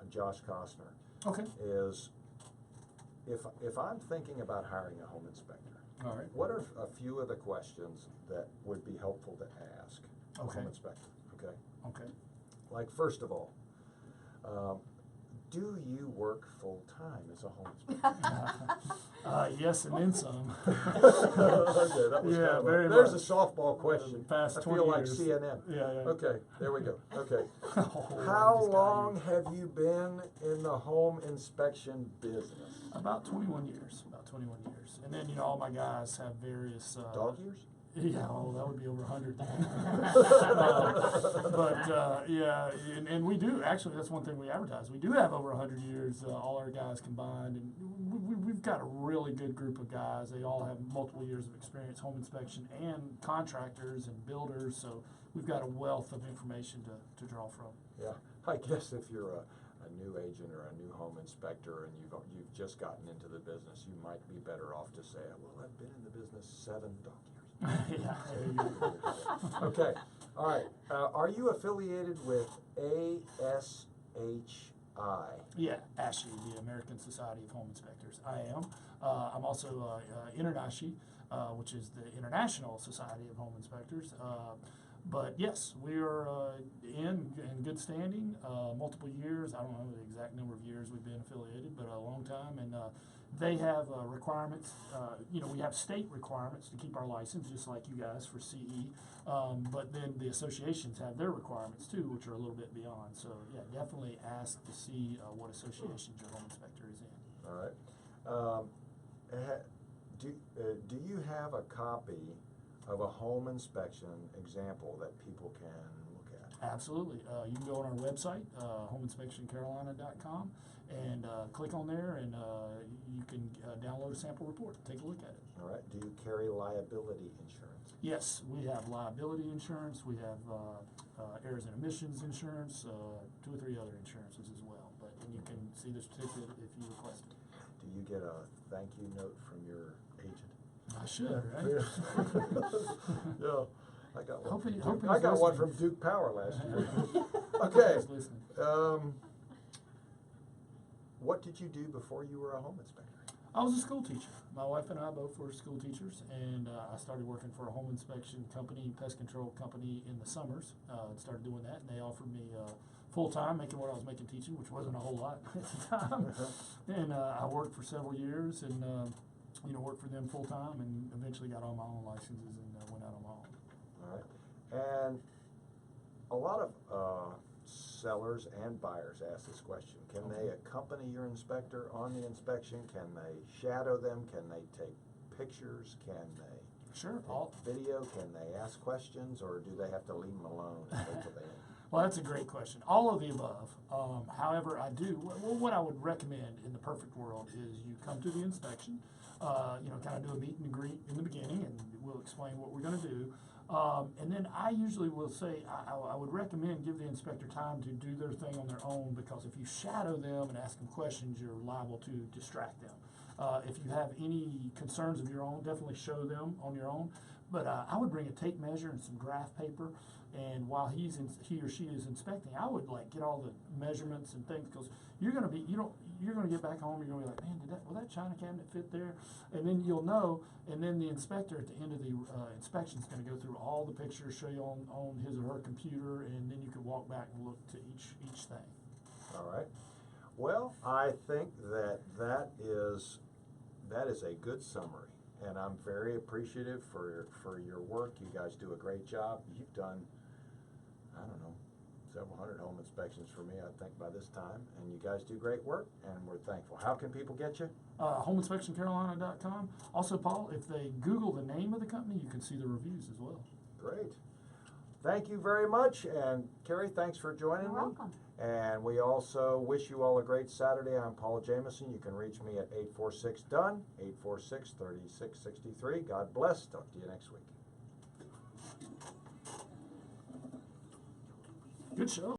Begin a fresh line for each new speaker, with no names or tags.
Josh Costner,
Okay.
is if I'm thinking about hiring a home inspector,
All right.
what are a few of the questions that would be helpful to ask a
Okay.
home inspector? Okay.
Okay.
Like, first of all, do you work full-time as a home inspector?
Yes, and then some.
Okay, that was
Yeah,
kind of
very
there's
much.
a softball question.
Past
I
20
feel like
years.
CNN.
Yeah, yeah.
Okay, there we go. Okay.
Oh,
How
I just got
long
you.
have you been in the home inspection business?
About 21 years. About 21 years. And then, all my guys have various.
Dog years?
Yeah, oh, that would be over 100 then. Yeah, and we do, actually, that's one thing we advertise. We do have over 100 years, all our guys combined, and we've got a really good group of guys. They all have multiple years of experience, home inspection and contractors and builders, so we've got a wealth of information to draw from.
Yeah, I guess if you're a new agent or a new home inspector and you've just gotten into the business, you might be better off to say, well, I've been in the business 7 dog years.
Yeah, there you go.
Okay, all right. Are you affiliated with ASHI?
Yeah, ASHI, the American Society of Home Inspectors. I am. I'm also INTERNASHI, which is the International Society of Home Inspectors. But yes, we are in good standing, multiple years. I don't know the exact number of years we've been affiliated, but a long time. And they have requirements. We have state requirements to keep our license, just like you guys for CE. But then the associations have their requirements too, which are a little bit beyond. So yeah, definitely ask to see what associations your home inspector is in.
All right. Do you have a copy of a home inspection example that people can look at?
Absolutely. You can go on our website, homeinspectioncarolina.com, and click on there, and you can download a sample report. Take a look at it.
All right. Do you carry liability insurance?
Yes, we have liability insurance. We have errors and emissions insurance, 2 or 3 other insurances as well. And you can see the certificate if you request it.
Do you get a thank you note from your agent?
I should, right?
Yeah, I got one.
Hope
From
he-
Duke.
hope he's
I got one
listening.
from Duke Power last year. Okay.
He's listening.
What did you do before you were a home inspector?
I was a school teacher. My wife and I both were school teachers, and I started working for a home inspection company, pest control company in the summers. Started doing that, and they offered me full-time, making what I was making teaching, which wasn't a whole lot at the time. And I worked for several years and, worked for them full-time, and eventually got all my own licenses and went out on my own.
All right. And a lot of sellers and buyers ask this question. Can they accompany your inspector on the inspection? Can they shadow them? Can they take pictures? Can they
Sure.
take video? Can they ask questions, or do they have to leave them alone and wait till they end?
Well, that's a great question. All of the above. However, what I would recommend in the perfect world is you come to the inspection, kind of do a meet and greet in the beginning, and we'll explain what we're going to do. And then I usually will say, I would recommend give the inspector time to do their thing on their own, because if you shadow them and ask them questions, you're liable to distract them. If you have any concerns of your own, definitely show them on your own. But I would bring a tape measure and some graph paper, and while he or she is inspecting, I would get all the measurements and things, because you're gonna get back home, you're gonna be like, man, will that china cabinet fit there? And then you'll know, and then the inspector at the end of the inspection is gonna go through all the pictures, show you on his or her computer, and then you can walk back and look to each thing.
All right. Well, I think that is a good summary, and I'm very appreciative for your work. You guys do a great job. You've done, I don't know, several hundred home inspections for me, I think, by this time, and you guys do great work, and we're thankful. How can people get you?
Homeinspectioncarolina.com. Also, Paul, if they Google the name of the company, you can see the reviews as well.
Great. Thank you very much, and Carrie, thanks for joining me.
You're welcome.
And we also wish you all a great Saturday. I'm Paul Jameson. You can reach me at 846-DONE, 846-3663. God bless. Talk to you next week.
Good show.